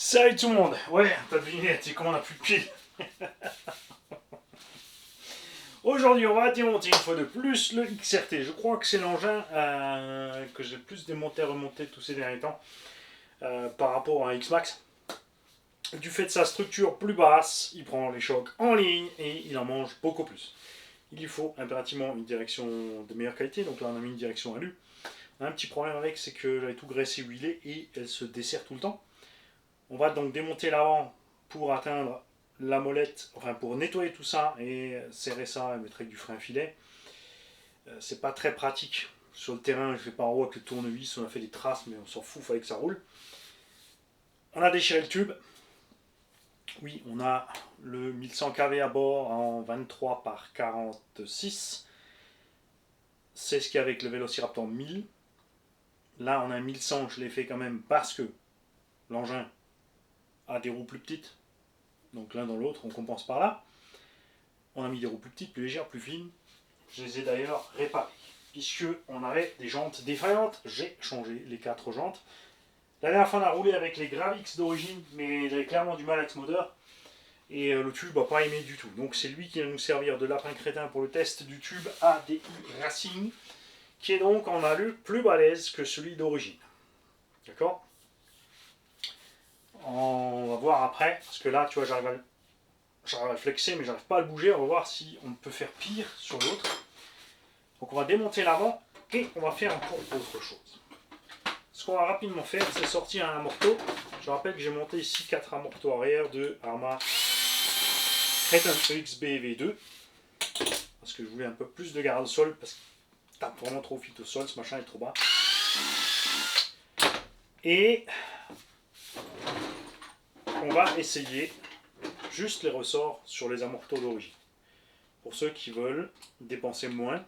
Salut tout le monde. Ouais, t'as deviné, c'est comment on a plus de piles. Aujourd'hui, on va démonter une fois de plus le XRT. Je crois que c'est l'engin que j'ai le plus démonté et remonté tous ces derniers temps par rapport à un X-Max. Du fait de sa structure plus basse, il prend les chocs en ligne et il en mange beaucoup plus. Il lui faut impérativement une direction de meilleure qualité, donc là on a mis une direction alu. On a un petit problème avec, c'est qu'elle est tout graissée, huilée et elle se dessert tout le temps. On va donc démonter l'avant pour atteindre la molette, enfin pour nettoyer tout ça et serrer ça et mettre avec du frein filet. C'est pas très pratique. Sur le terrain, je fais pas en haut avec le tournevis, on a fait des traces, mais on s'en fout, il fallait que ça roule. On a déchiré le tube. Oui, on a le 1100 kV à bord en 23 par 46. C'est ce qu'il y a avec le Velociraptor 1000. Là, on a un 1100, je l'ai fait quand même parce que l'engin a des roues plus petites. Donc l'un dans l'autre, on compense par là. On a mis des roues plus petites, plus légères, plus fines. Je les ai d'ailleurs réparées. Puisque on avait des jantes défaillantes, j'ai changé les 4 jantes. La dernière fois, on a roulé avec les Gravix d'origine, mais j'avais clairement du mal avec ce moteur. Et le tube n'a pas aimé du tout. Donc c'est lui qui va nous servir de lapin crétin pour le test du tube ADI Racing, qui est donc en alu plus balèze que celui d'origine. D'accord? On va voir après, parce que là, tu vois, j'arrive à le flexer, mais j'arrive pas à le bouger. On va voir si on peut faire pire sur l'autre. Donc on va démonter l'avant et on va faire encore autre chose. Ce qu'on va rapidement faire, c'est sortir un amorto. Je rappelle que j'ai monté ici 4 amortos arrière de Arma Creton XB V2. Parce que je voulais un peu plus de garde au sol, parce que tape vraiment trop vite au sol, ce machin est trop bas. Et on va essayer juste les ressorts sur les amortos d'origine. Pour ceux qui veulent dépenser moins,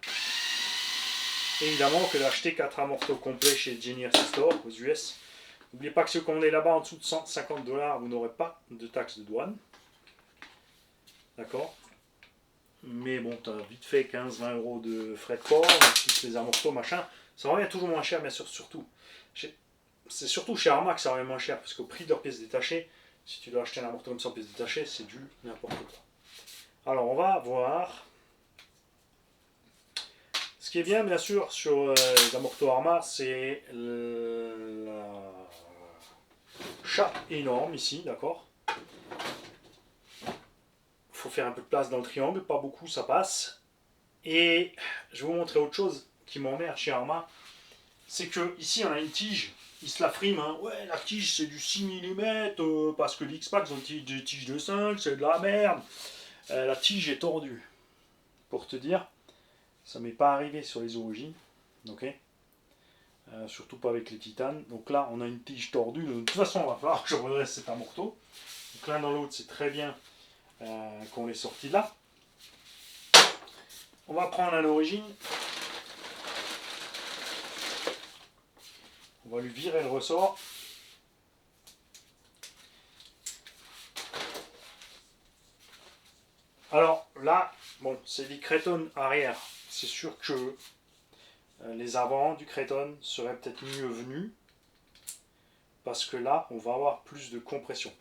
évidemment que d'acheter 4 amortos complets chez Jenny Store aux US. N'oubliez pas que si vous commandez là-bas en dessous de 150$, vous n'aurez pas de taxe de douane. D'accord? Mais bon, tu as vite fait 15-20 euros de frais de port, plus les amortos, machin. Ça revient toujours moins cher, bien sûr, surtout. C'est surtout chez Arma que ça revient moins cher, parce qu'au prix de leurs pièces détachées, si tu dois acheter un amorto comme ça en pièces détachées, c'est du n'importe quoi. Alors, on va voir. Ce qui est bien, bien sûr, sur les amortos Arma, c'est la chat énorme ici, d'accord? Il faut faire un peu de place dans le triangle, pas beaucoup, ça passe. Et je vais vous montrer autre chose qui m'emmerde chez Arma, c'est que ici on a une tige, ils se la friment, hein. Ouais, la tige c'est du 6 mm, parce que l'X-Pax ont des tiges de 5, c'est de la merde. La tige est tordue. Pour te dire, ça m'est pas arrivé sur les origines, ok? Surtout pas avec les titanes. Donc là, on a une tige tordue. De toute façon, il va falloir que je redresse cet amorto. Donc l'un dans l'autre, c'est très bien qu'on l'ait sorti de là. On va prendre à l'origine. On va lui virer le ressort. Alors là, bon, c'est des Creton arrière. C'est sûr que les avants du Creton seraient peut-être mieux venus. Parce que là, on va avoir plus de compression.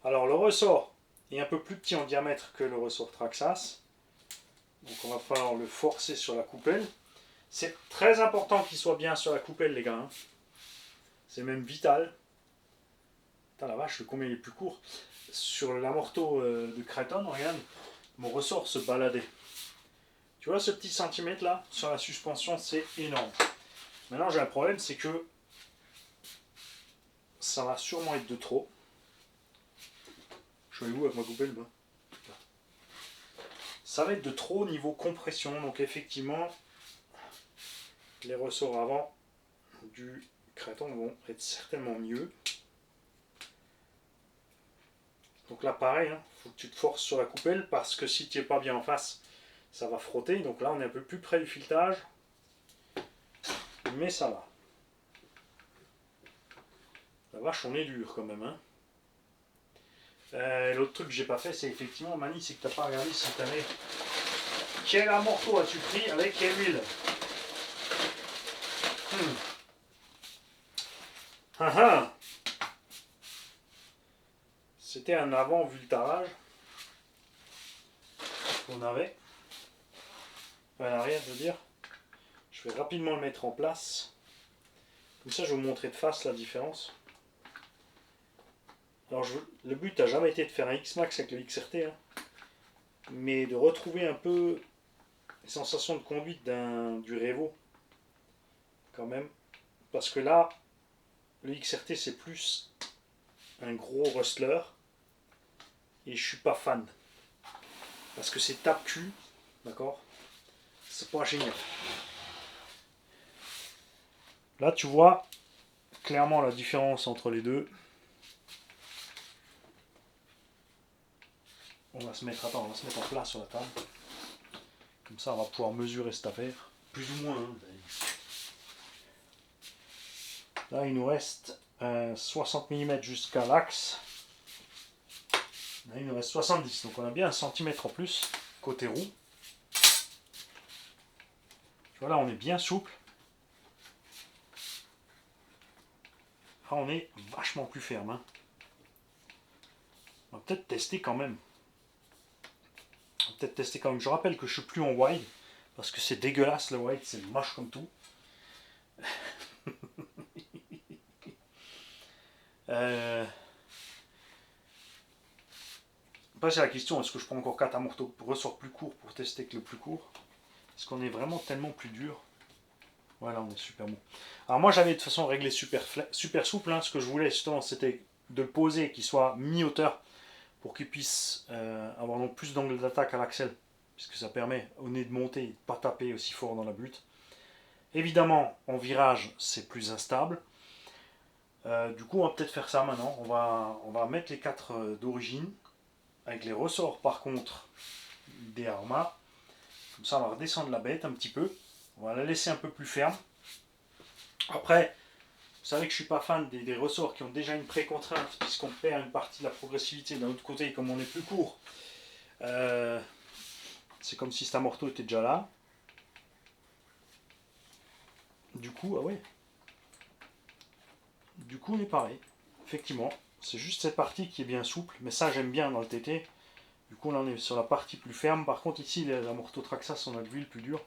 Alors le ressort est un peu plus petit en diamètre que le ressort Traxxas. Donc on va falloir le forcer sur la coupelle. C'est très important qu'il soit bien sur la coupelle, les gars. Hein. C'est même vital. Putain, la vache, le combien il est plus court. Sur l'amorto de Creton, regarde, mon ressort se baladait. Tu vois ce petit centimètre là, sur la suspension, c'est énorme. Maintenant, j'ai un problème, c'est que ça va sûrement être de trop. Je vais où avec ma coupelle là? Ça va être de trop au niveau compression, donc effectivement, les ressorts avant du Creton vont être certainement mieux. Donc là pareil, il faut que tu te forces sur la coupelle parce que si tu n'es pas bien en face, ça va frotter. Donc là on est un peu plus près du filetage, mais ça va. La vache, on est dur quand même. Hein. L'autre truc que j'ai pas fait, c'est effectivement, Mani, c'est que tu n'as pas regardé si tu avais... Quel amorto as-tu pris avec quelle huile? Ah ah. C'était un avant vultarage qu'on avait. À l'arrière, je veux dire. Je vais rapidement le mettre en place. Comme ça, je vais vous montrer de face la différence. Alors, le but n'a jamais été de faire un X-Max avec le XRT, hein, mais de retrouver un peu les sensations de conduite du Revo, quand même. Parce que là, le XRT, c'est plus un gros rustler, et je suis pas fan. Parce que c'est tape-cul, d'accord? C'est pas génial. Là, tu vois clairement la différence entre les deux. On va se mettre en place sur la table. Comme ça, on va pouvoir mesurer cette affaire. Plus ou moins. Hein. Là, il nous reste 60 mm jusqu'à l'axe. Là, il nous reste 70. Donc, on a bien 1 cm en plus côté roue. Tu vois, là, on est bien souple. Là, on est vachement plus ferme. Hein. On va peut-être tester quand même. Je rappelle que je suis plus en wide. Parce que c'est dégueulasse le wide. C'est moche comme tout. Après, c'est la question, est-ce que je prends encore 4 amortos ressort plus court pour tester que le plus court? Est-ce qu'on est vraiment tellement plus dur? Voilà, on est super bon. Alors moi, j'avais de toute façon réglé super souple. Hein. Ce que je voulais justement, c'était de le poser, qu'il soit mi-hauteur, pour qu'il puisse avoir donc plus d'angle d'attaque à l'axel, puisque ça permet au nez de monter et de ne pas taper aussi fort dans la butte. Évidemment, en virage, c'est plus instable. Du coup, on va peut-être faire ça maintenant. On va mettre les 4 d'origine, avec les ressorts par contre des Arma. Comme ça, on va redescendre la bête un petit peu. On va la laisser un peu plus ferme. Après, vous savez que je ne suis pas fan des ressorts qui ont déjà une pré-contrainte, puisqu'on perd une partie de la progressivité. D'un autre côté, comme on est plus court, c'est comme si cet amorto était déjà là. Du coup, ah ouais. Du coup, on est pareil. Effectivement, c'est juste cette partie qui est bien souple, mais ça, j'aime bien dans le TT. Du coup, là, on est sur la partie plus ferme. Par contre, ici, l'amorto Traxxas, on a de l'huile plus dure.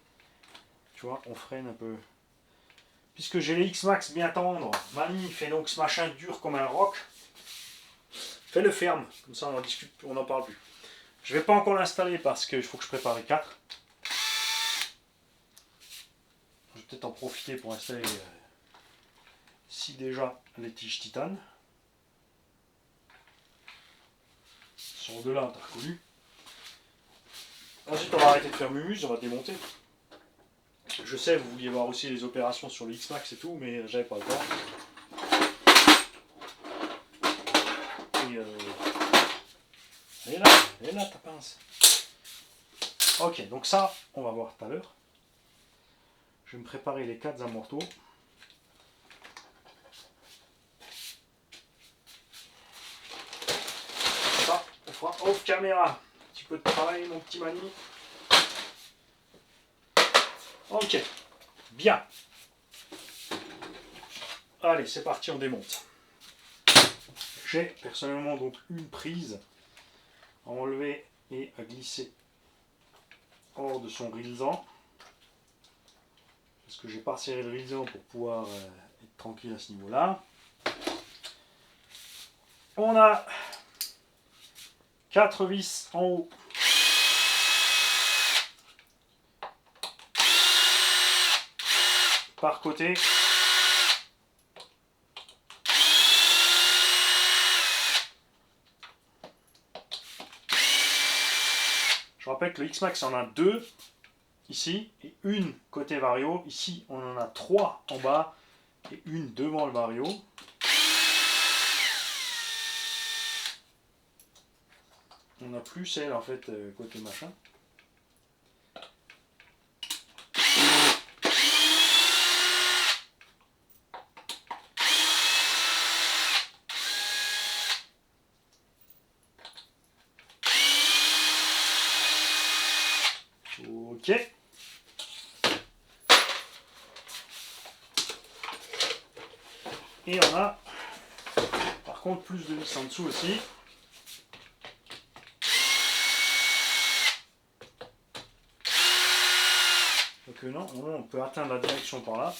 Tu vois, on freine un peu. Puisque j'ai les X-Max bien tendres, Mamie fait donc ce machin dur comme un roc. Fais-le ferme, comme ça on en discute, on n'en parle plus. Je ne vais pas encore l'installer parce qu'il faut que je prépare les 4. Je vais peut-être en profiter pour installer ici déjà les tiges titane. Ils sont de là, t'as reconnu. Ensuite on va arrêter de faire mumuse, on va démonter. Je sais, vous vouliez voir aussi les opérations sur le X-Max et tout, mais j'avais pas le temps. Et elle est là ta pince. Ok, donc ça, on va voir tout à l'heure. Je vais me préparer les 4 amortos. Ça, on fera off caméra. Un petit peu de travail, mon petit Mani. Ok, bien. Allez, c'est parti, on démonte. J'ai personnellement donc une prise à enlever et à glisser hors de son rilsan. Parce que j'ai pas serré le rilsan pour pouvoir être tranquille à ce niveau-là. On a 4 vis en haut. Par côté. Je rappelle que le X-Max en a 2 ici et une côté vario. Ici on en a 3 en bas et une devant le vario. On n'a plus celle en fait côté machin. Ok. Et on a par contre plus de vis en dessous aussi. que non, on peut atteindre la direction par là.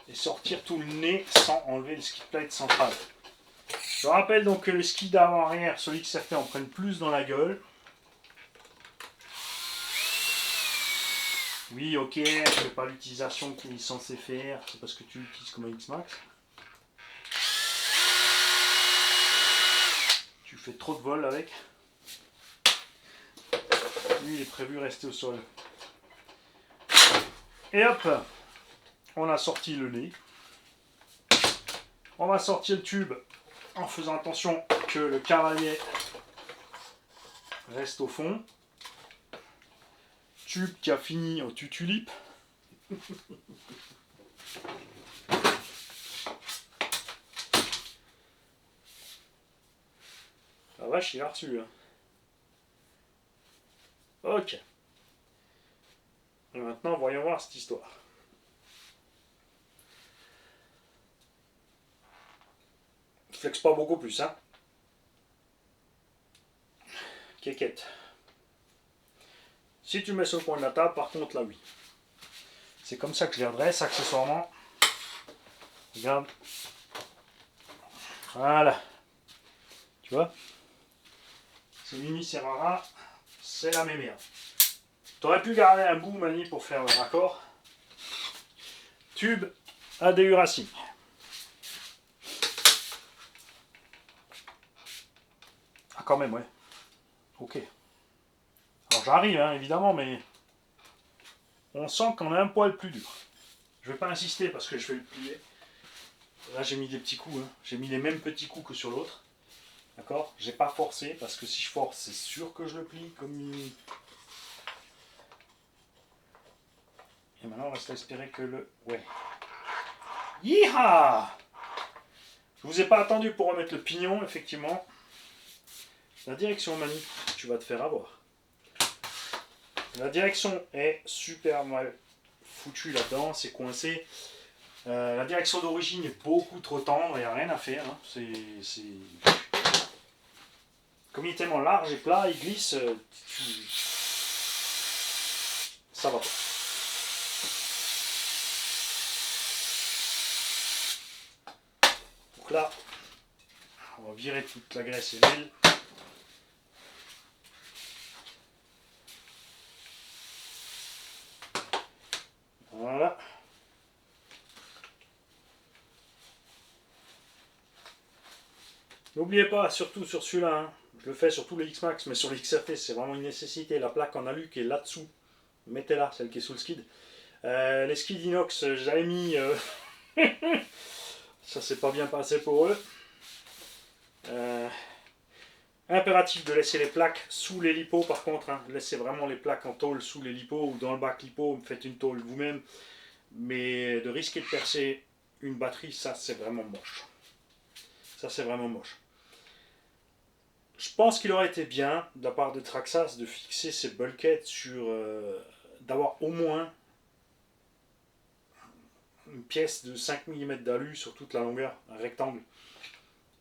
Et sortir tout le nez sans enlever le skid plate central. Je rappelle donc que le skid avant-arrière, celui qui XRT en prenne plus dans la gueule. Oui, ok, je fais pas l'utilisation qu'il est censé faire, c'est parce que tu l'utilises comme un X-Max. Tu fais trop de vol avec. Lui, il est prévu rester au sol. Et hop, on a sorti le nez. On va sortir le tube en faisant attention que le cavalier reste au fond. Tube qui a fini en tutulipe. La vache, il a reçu. Hein. Ok. Et maintenant, voyons voir cette histoire. Je flexe pas beaucoup plus, hein. Kékette. Si tu mets sur le coin de la table, par contre, là, oui. C'est comme ça que je les redresse, accessoirement. Regarde. Voilà. Tu vois? C'est Mimi Serrara, c'est la même merde. Tu aurais pu garder un bout, Mani, pour faire le raccord. Tube ADU Racing. Ah, quand même, ouais. Ok. Alors j'arrive, hein, évidemment, mais on sent qu'on a un poil plus dur. Je vais pas insister parce que je vais le plier. Là, j'ai mis des petits coups. Hein. J'ai mis les mêmes petits coups que sur l'autre. D'accord? J'ai pas forcé parce que si je force, c'est sûr que je le plie comme il... Et maintenant, on reste à espérer que le... Ouais. Yeeha! Je vous ai pas attendu pour remettre le pignon, effectivement. La direction, Mani, tu vas te faire avoir. La direction est super mal foutue là-dedans, c'est coincé. La direction d'origine est beaucoup trop tendre, il n'y a rien à faire. Hein. C'est... Comme il est tellement large et plat, il glisse. Ça va pas. Donc là, on va virer toute la graisse et l'huile. Voilà. N'oubliez pas, surtout sur celui-là, hein, je le fais sur tous les X-Max, mais sur les XRT, c'est vraiment une nécessité. La plaque en alu qui est là-dessous, mettez-la, celle qui est sous le skid. Les skids inox, j'avais mis... ça s'est pas bien passé pour eux. Impératif de laisser les plaques sous les lipos par contre. Hein. Laissez vraiment les plaques en tôle sous les lipos ou dans le bac lipo, faites une tôle vous-même. Mais de risquer de percer une batterie, ça c'est vraiment moche. Ça c'est vraiment moche. Je pense qu'il aurait été bien, de la part de Traxxas, de fixer ces bulkheads sur... d'avoir au moins une pièce de 5 mm d'alu sur toute la longueur, un rectangle,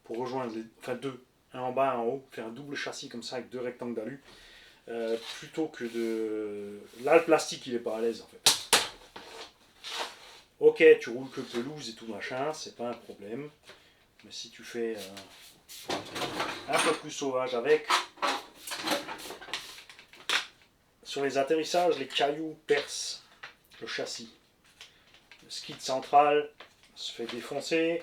pour rejoindre les... Enfin deux, un en bas, un en haut, faire un double châssis comme ça avec deux rectangles d'alu, plutôt que de... Là le plastique il est pas à l'aise en fait. Ok, tu roules que pelouse et tout machin, c'est pas un problème. Mais si tu fais un peu plus sauvage avec, sur les atterrissages, les cailloux percent le châssis. Le skid central se fait défoncer.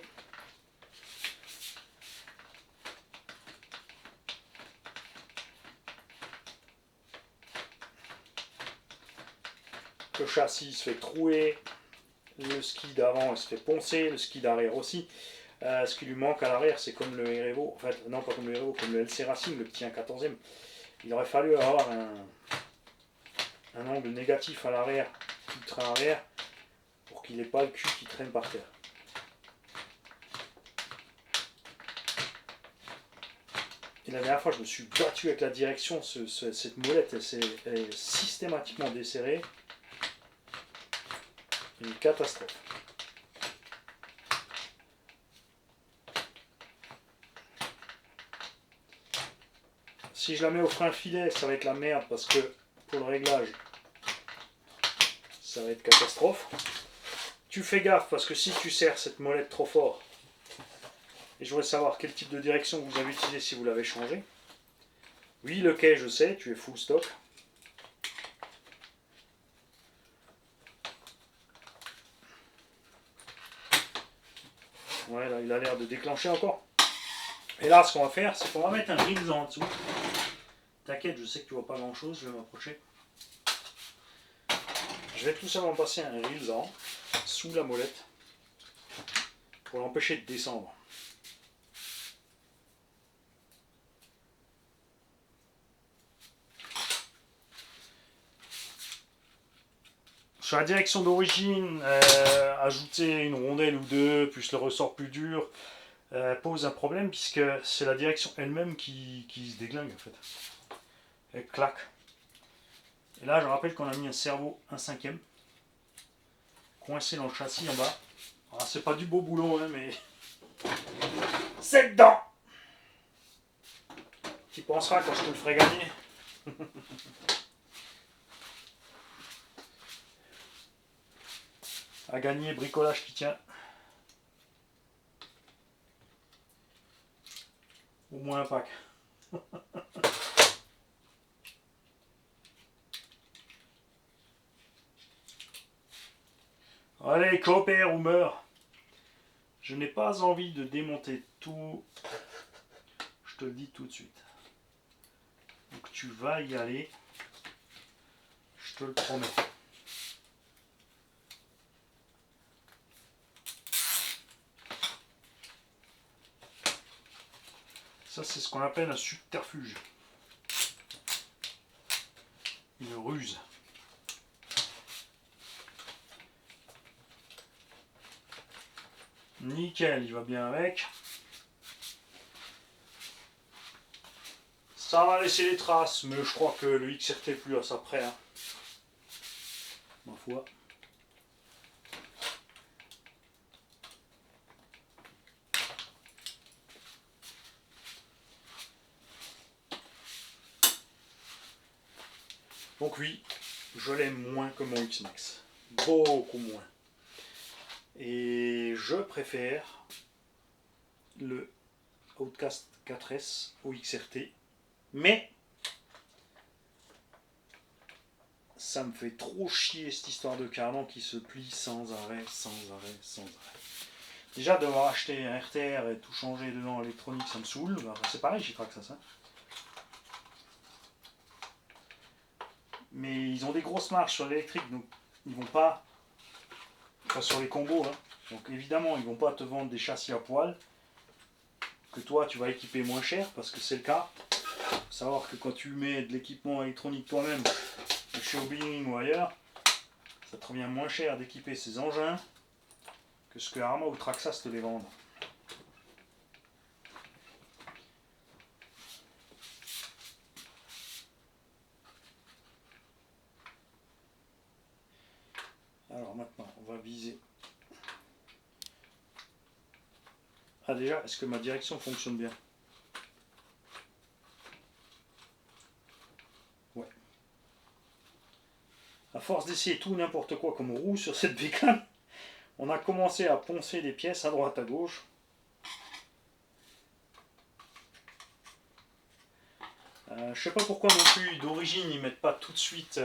Le châssis se fait trouer. Le skid avant se fait poncer. Le skid arrière aussi. Ce qui lui manque à l'arrière, c'est comme le Erevo. Enfin, non, pas comme le Erevo, comme le LC Racing, le petit 1/14e. Il aurait fallu avoir un angle négatif à l'arrière, du train arrière, pour qu'il n'ait pas le cul qui traîne par terre. Et la dernière fois, je me suis battu avec la direction. Cette molette, elle est systématiquement desserrée. Une catastrophe. Si je la mets au frein filet, ça va être la merde parce que pour le réglage, ça va être catastrophe. Tu fais gaffe parce que si tu serres cette molette trop fort, et je voudrais savoir quel type de direction vous avez utilisé si vous l'avez changé. Oui, le quai, je sais, tu es full stock. Ouais, là, il a l'air de déclencher encore. Et là, ce qu'on va faire, c'est qu'on va mettre un grilles en dessous. T'inquiète, je sais que tu vois pas grand chose, je vais m'approcher. Je vais tout simplement passer un rilsan sous la molette pour l'empêcher de descendre. Sur la direction d'origine, ajouter une rondelle ou deux, plus le ressort plus dur, pose un problème puisque c'est la direction elle-même qui se déglingue en fait. Elle claque. Et là, je rappelle qu'on a mis un servot 1/5 coincé dans le châssis en bas. Alors, c'est pas du beau boulot, hein, mais c'est dedans. Tu penseras quand je te le ferai gagner. À gagner, bricolage qui tient. Au moins un pack. Allez, coopère ou meurs. Je n'ai pas envie de démonter tout. Je te le dis tout de suite. Donc tu vas y aller. Je te le promets. Ça, c'est ce qu'on appelle un subterfuge. Une ruse. Nickel, il va bien avec. Ça va laisser des traces, mais je crois que le XRT plus à ça près. Hein. Ma foi. Donc oui, je l'aime moins que mon X-Max. Beaucoup moins. Et je préfère le Outcast 4S au XRT. Mais ça me fait trop chier cette histoire de cardan qui se plie sans arrêt, sans arrêt, sans arrêt. Déjà devoir acheter un RTR et tout changer dedans électronique, ça me saoule. Bah, c'est pareil, j'y craque ça. Mais ils ont des grosses marges sur l'électrique, donc ils vont pas, enfin sur les combos, hein. Donc évidemment ils vont pas te vendre des châssis à poil que toi tu vas équiper moins cher parce que c'est le cas. Faut savoir que quand tu mets de l'équipement électronique toi-même chez Obling ou ailleurs, ça te revient moins cher d'équiper ces engins que ce que Arma ou Traxxas te les vendent. Alors maintenant, on va viser. Ah déjà, est-ce que ma direction fonctionne bien? Ouais. À force d'essayer tout n'importe quoi comme roue sur cette bécane, on a commencé à poncer des pièces à droite à gauche. Je sais pas pourquoi non plus, d'origine ils mettent pas tout de suite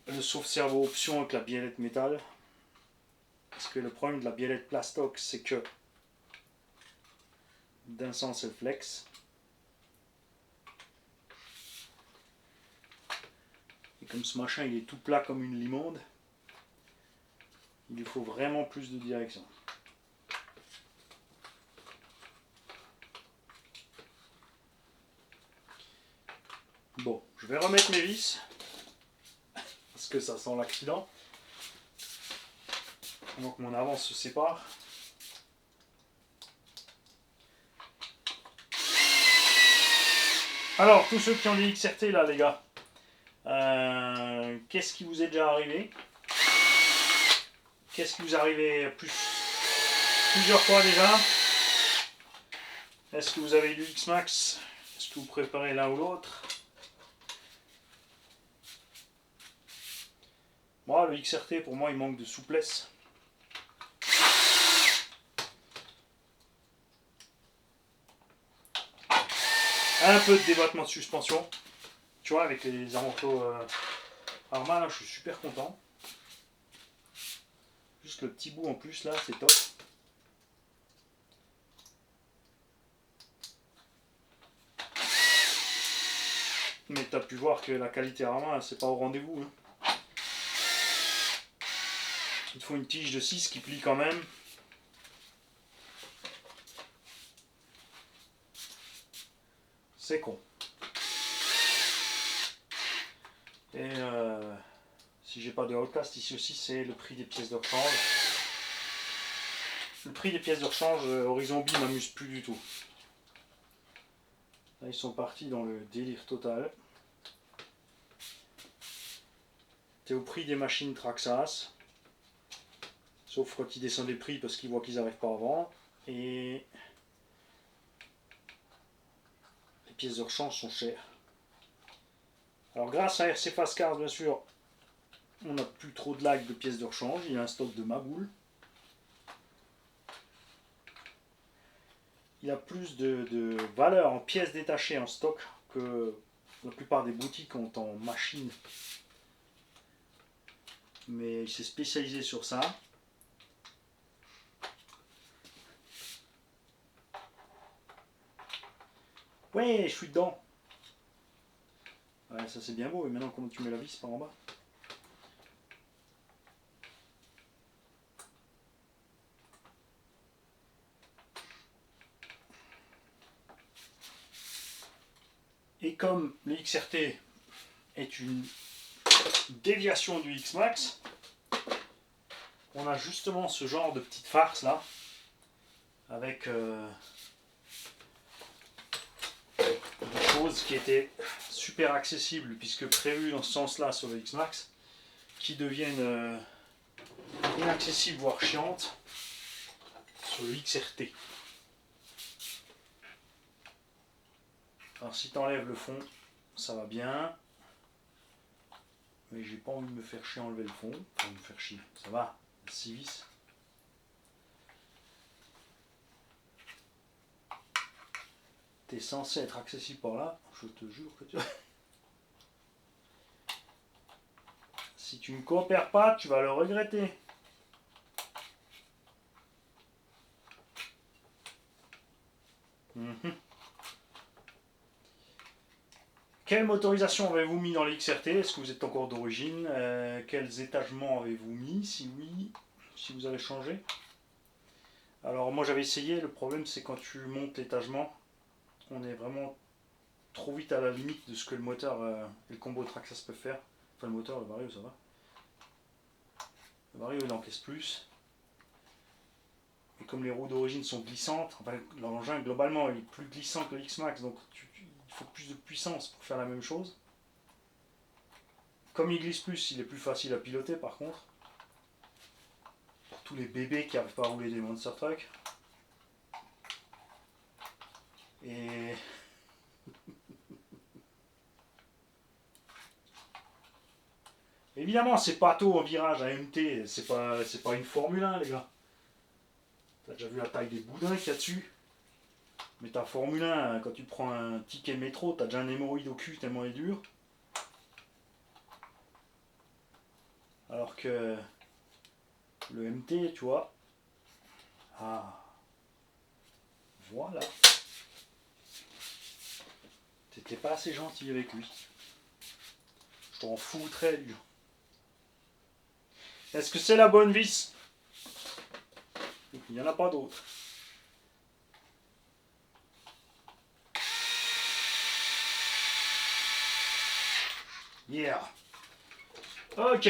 le sauve-cerveau option avec la biellette métal. Parce que le problème de la biellette plastoc, c'est que d'un sens elle flex. Et comme ce machin il est tout plat comme une limonde, il lui faut vraiment plus de direction. Bon, je vais remettre mes vis. Parce que ça sent l'accident. Donc mon avant se sépare. Alors, tous ceux qui ont des XRT là, les gars, qu'est-ce qui vous est déjà arrivé? Qu'est-ce qui vous est arrivé plusieurs fois déjà? Est-ce que vous avez du X-Max? Est-ce que vous préférez l'un ou l'autre? Moi, le XRT, pour moi, il manque de souplesse. Un peu de débattement de suspension. Tu vois, avec les Armanto Arma, là, je suis super content. Juste le petit bout en plus, là, c'est top. Mais tu as pu voir que la qualité Arma, c'est pas au rendez-vous. Hein. Il te faut une tige de 6 qui plie quand même. C'est con. Et si j'ai pas de outcast ici aussi, c'est le prix des pièces de rechange. Le prix des pièces de rechange Horizon B m'amuse plus du tout. Là, ils sont partis dans le délire total. T'es au prix des machines Traxxas. Sauf quand ils descendent les prix parce qu'ils voient qu'ils n'arrivent pas à vendre. Et les pièces de rechange sont chères. Alors grâce à RC Fast Cars, bien sûr, on n'a plus trop de lag de pièces de rechange. Il y a un stock de maboule. Il y a plus de valeur en pièces détachées en stock que la plupart des boutiques ont en machine. Mais il s'est spécialisé sur ça. Ouais, je suis dedans. Ouais, ça c'est bien beau. Et maintenant, comment tu mets la vis par en bas? Et comme le XRT est une déviation du X-Max, on a justement ce genre de petite farce là, avec des choses qui étaient super accessibles puisque prévues dans ce sens-là sur le X-Max, qui deviennent inaccessibles voire chiantes sur le XRT. Alors si tu enlèves le fond, ça va bien. Mais j'ai pas envie de me faire chier à enlever le fond. Enfin, me faire chier, ça va, 6 vis. T'es censé être accessible par là, je te jure que tu... Si tu ne coopères pas, tu vas le regretter. Quelle motorisation avez-vous mis dans les XRT? Est-ce que vous êtes encore d'origine? Quels étagements avez-vous mis? Si oui, si vous avez changé. Alors moi j'avais essayé, le problème c'est quand tu montes l'étagement, on est vraiment trop vite à la limite de ce que le moteur et le combo Traxxas peuvent faire. Enfin le moteur, le Vario ça va. Le Vario il encaisse plus. Et comme les roues d'origine sont glissantes, enfin l'engin globalement il est plus glissant que le X-Max, donc il faut plus de puissance pour faire la même chose. Comme il glisse plus, il est plus facile à piloter par contre. Pour tous les bébés qui n'arrivent pas à rouler des monster trucks. Et évidemment, c'est pas tôt en virage à MT, c'est pas une Formule 1, les gars. T'as déjà vu la taille des boudins qu'il y a dessus? Mais ta Formule 1, quand tu prends un ticket métro, t'as déjà un hémorroïde au cul tellement il est dur. Alors que le MT, tu vois. Ah. Voilà. T'étais pas assez gentil avec lui. Je t'en foutrais, lui. Est-ce que c'est la bonne vis? Il n'y en a pas d'autre. Yeah. Ok.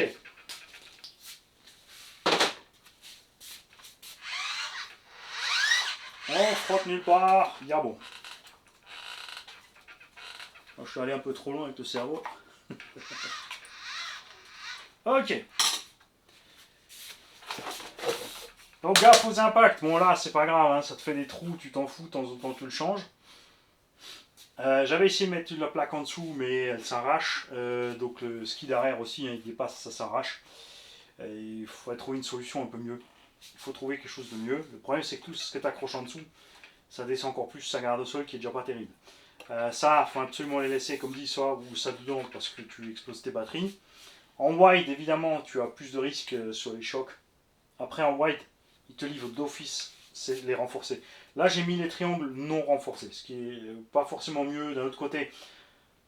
On frotte nulle part. Bien bon. Moi, je suis allé un peu trop loin avec le cerveau. Ok. Donc gaffe aux impacts. Bon là c'est pas grave, hein, ça te fait des trous, tu t'en fous, de temps en temps tu le changes. J'avais essayé de mettre la plaque en dessous, mais elle s'arrache. Donc le ski d'arrière aussi, hein, il dépasse, ça s'arrache. Il faut trouver une solution un peu mieux. Il faut trouver quelque chose de mieux. Le problème c'est que tout ce que tu accroches en dessous, ça descend encore plus sa garde au sol qui est déjà pas terrible. Ça, il faut absolument les laisser comme dit, soit ou ça dedans parce que tu exploses tes batteries. En wide, évidemment, tu as plus de risques sur les chocs. Après, en wide, il te livre d'office c'est les renforcer. Là, j'ai mis les triangles non renforcés, ce qui est pas forcément mieux. D'un autre côté, de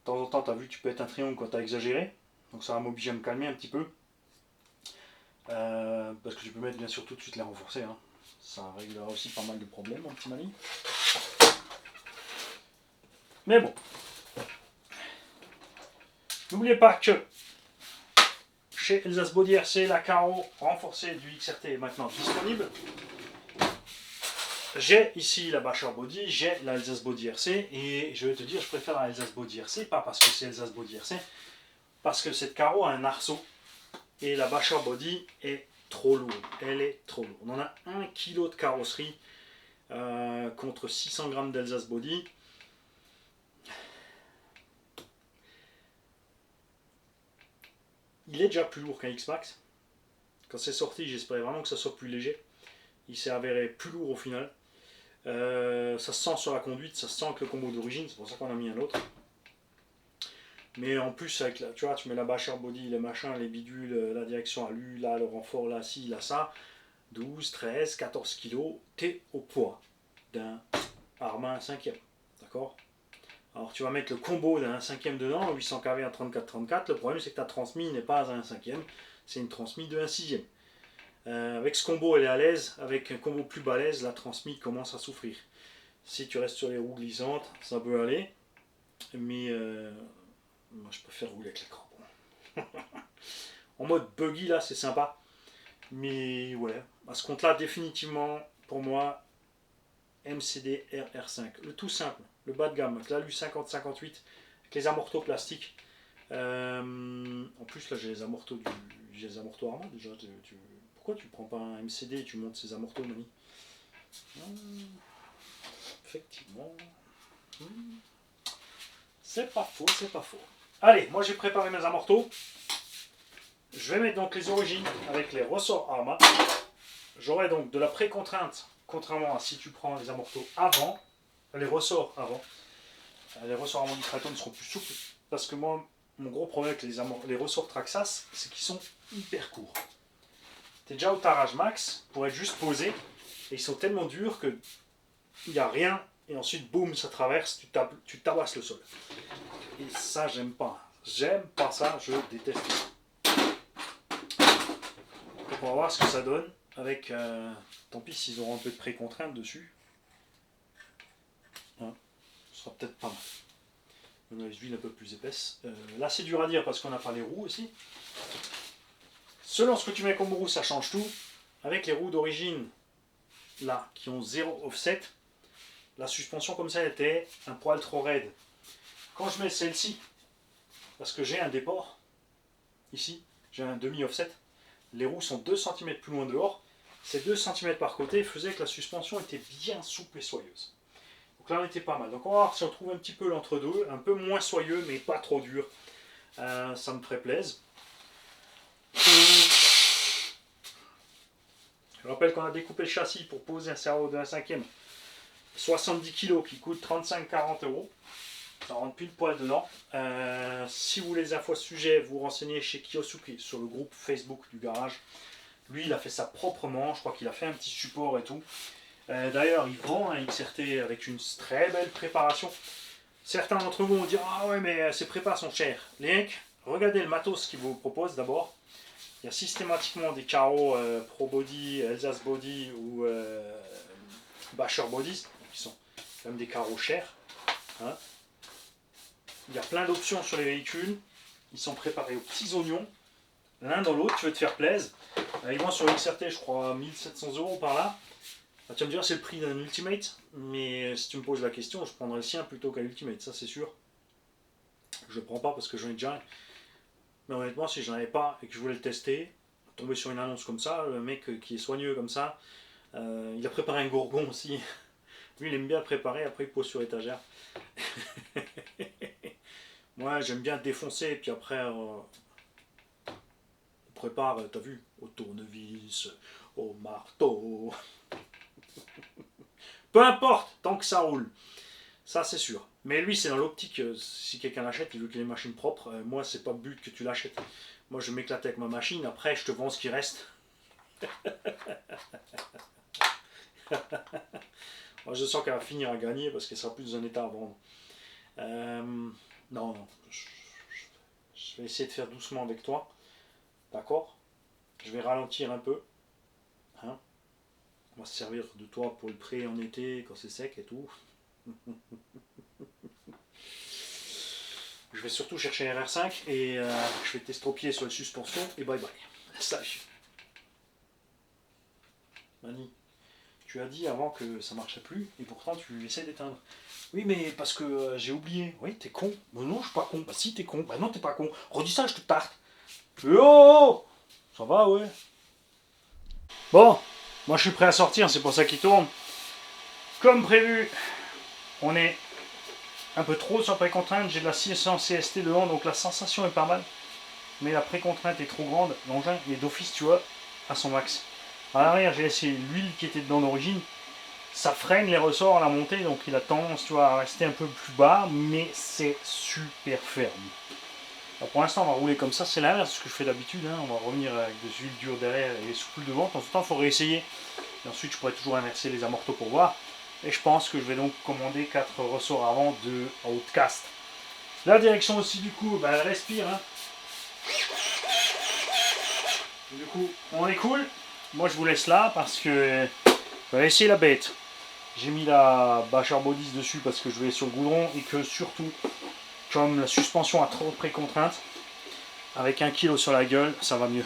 temps en temps, tu as vu, tu peux être un triangle quand tu as exagéré. Donc ça va m'obliger à me calmer un petit peu. Parce que tu peux mettre bien sûr tout de suite les renforcer. Hein. Ça réglera aussi pas mal de problèmes, mon petit Mali. Mais bon. N'oubliez pas que chez Elsace Body RC, la carreau renforcée du XRT est maintenant disponible. J'ai ici la Basher Body, j'ai la Elsace Body RC et je vais te dire, je préfère la Elsace Body RC, pas parce que c'est Elsace Body RC, parce que cette carreau a un arceau et la Basher Body est trop lourde. Elle est trop lourde. On en a 1 kg de carrosserie contre 600 g d'Elsace Body. Il est déjà plus lourd qu'un X-Max. Quand c'est sorti, j'espérais vraiment que ça soit plus léger. Il s'est avéré plus lourd au final. Ça se sent sur la conduite, ça se sent avec le combo d'origine, c'est pour ça qu'on a mis un autre. Mais en plus, avec la, tu vois, tu mets la Basher Body, les machins, les bidules, la direction à l'U, là, le renfort, là, ci, là, ça. 12, 13, 14 kg, t'es au poids d'un Arma 5e. D'accord? Alors tu vas mettre le combo d'un 5e dedans, 800 kV à 34-34. Le problème c'est que ta transmise n'est pas un 5e, c'est une transmise de 1 6e. Avec ce combo elle est à l'aise, avec un combo plus balèze, la transmise commence à souffrir. Si tu restes sur les roues glissantes, ça peut aller, mais moi je préfère rouler avec les crampons. En mode buggy là c'est sympa, mais ouais, à ce compte là définitivement pour moi MCD RR5, le tout simple, le bas de gamme, avec l'alu 50-58, avec les amortos plastiques. En plus là j'ai les amortos Arma déjà. Pourquoi tu prends pas un MCD et tu montes ces amortos, Mani? Effectivement. C'est pas faux, c'est pas faux. Allez, moi j'ai préparé mes amortos. Je vais mettre donc les origines avec les ressorts Arma. J'aurai donc de la pré-contrainte, contrairement à si tu prends les amortos avant, les ressorts avant. Les ressorts Armand Traton seront plus souples parce que moi, mon gros problème avec les ressorts Traxxas, c'est qu'ils sont hyper courts. Tu es déjà au tarage max pour être juste posé et ils sont tellement durs que il n'y a rien et ensuite boum ça traverse, tu tabasses le sol. Et ça j'aime pas. J'aime pas ça, je déteste ça. Donc on va voir ce que ça donne avec. Tant pis s'ils auront un peu de pré-contrainte dessus. Hein, ce sera peut-être pas mal. On a les huiles un peu plus épaisses. Là c'est dur à dire parce qu'on n'a pas les roues aussi. Selon ce que tu mets comme roue, ça change tout. Avec les roues d'origine, là, qui ont 0 offset, la suspension comme ça était un poil trop raide. Quand je mets celle-ci, parce que j'ai un déport, ici, j'ai un demi-offset, les roues sont 2 cm plus loin dehors, ces 2 cm par côté faisaient que la suspension était bien souple et soyeuse. Donc là on était pas mal. Donc on va voir si on trouve un petit peu l'entre-deux, un peu moins soyeux mais pas trop dur. Ça me ferait plaisir. Je rappelle qu'on a découpé le châssis pour poser un cerveau de 1 5e 70 kg qui coûte 35-40 €. Ça rentre pile poil dedans. Si vous voulez les infos à ce sujet, vous renseignez chez Kiyosuke sur le groupe Facebook du garage. Lui, il a fait ça proprement. Je crois qu'il a fait un petit support et tout. D'ailleurs, il vend un XRT avec une très belle préparation. Certains d'entre vous vont dire ah ouais, mais ces prépas sont chers. Les mecs, regardez le matos qu'il vous propose d'abord. Il y a systématiquement des carreaux Pro Body, Elsace Body ou Basher Body, qui sont quand même des carreaux chers. Hein. Il y a plein d'options sur les véhicules. Ils sont préparés aux petits oignons. L'un dans l'autre, tu veux te faire plaisir. Ils vendent sur XRT, je crois, 1700 € par là. Tu vas me dire, c'est le prix d'un Ultimate. Mais si tu me poses la question, je prendrais le sien plutôt qu'un Ultimate, ça c'est sûr. Je ne prends pas parce que j'en ai déjà un. Mais honnêtement, si je n'en avais pas et que je voulais le tester, tombé sur une annonce comme ça, le mec qui est soigneux comme ça, il a préparé un gourgon aussi. Lui il aime bien préparer, après il pose sur étagère. Moi j'aime bien défoncer, et puis après on prépare, t'as vu, au tournevis, au marteau. Peu importe, tant que ça roule. Ça c'est sûr. Mais lui c'est dans l'optique, si quelqu'un l'achète, il veut qu'il ait une machine propre. Moi c'est pas le but que tu l'achètes. Moi je m'éclate avec ma machine, après je te vends ce qui reste. Moi je sens qu'elle va finir à gagner parce qu'elle sera plus dans un état à vendre. Non, je vais essayer de faire doucement avec toi. D'accord? Je vais ralentir un peu. Hein, on va se servir de toi pour le pré en été quand c'est sec et tout. Je vais surtout chercher un RR5 et je vais t'estropier sur les suspensions et bye bye. Salut. Mani, tu as dit avant que ça marchait plus et pourtant tu essaies d'éteindre. Oui mais parce que j'ai oublié. Oui t'es con. Bah non je suis pas con. Bah si t'es con. Bah non t'es pas con. Redis ça je te tarte. Oh, ça va ouais. Bon, moi je suis prêt à sortir, c'est pour ça qu'il tourne. Comme prévu, on est un peu trop sur précontrainte, j'ai de la 600 CST devant, donc la sensation est pas mal. Mais la précontrainte est trop grande, l'engin est d'office, tu vois, à son max. À l'arrière, j'ai laissé l'huile qui était dedans d'origine. Ça freine les ressorts à la montée, donc il a tendance, tu vois, à rester un peu plus bas, mais c'est super ferme. Alors pour l'instant, on va rouler comme ça, c'est l'inverse de ce que je fais d'habitude. Hein. On va revenir avec des huiles dures derrière et souples devant. En tout temps, il faut réessayer. Et ensuite, je pourrais toujours inverser les amortos pour voir. Et je pense que je vais donc commander 4 ressorts avant de Outcast. La direction aussi, du coup, bah, elle respire. Hein. Du coup, on est cool. Moi, je vous laisse là parce que je vais essayer la bête. J'ai mis la Bachar Bodies dessus parce que je vais sur le goudron et que surtout, comme la suspension a trop de précontrainte, avec 1 kg sur la gueule, ça va mieux.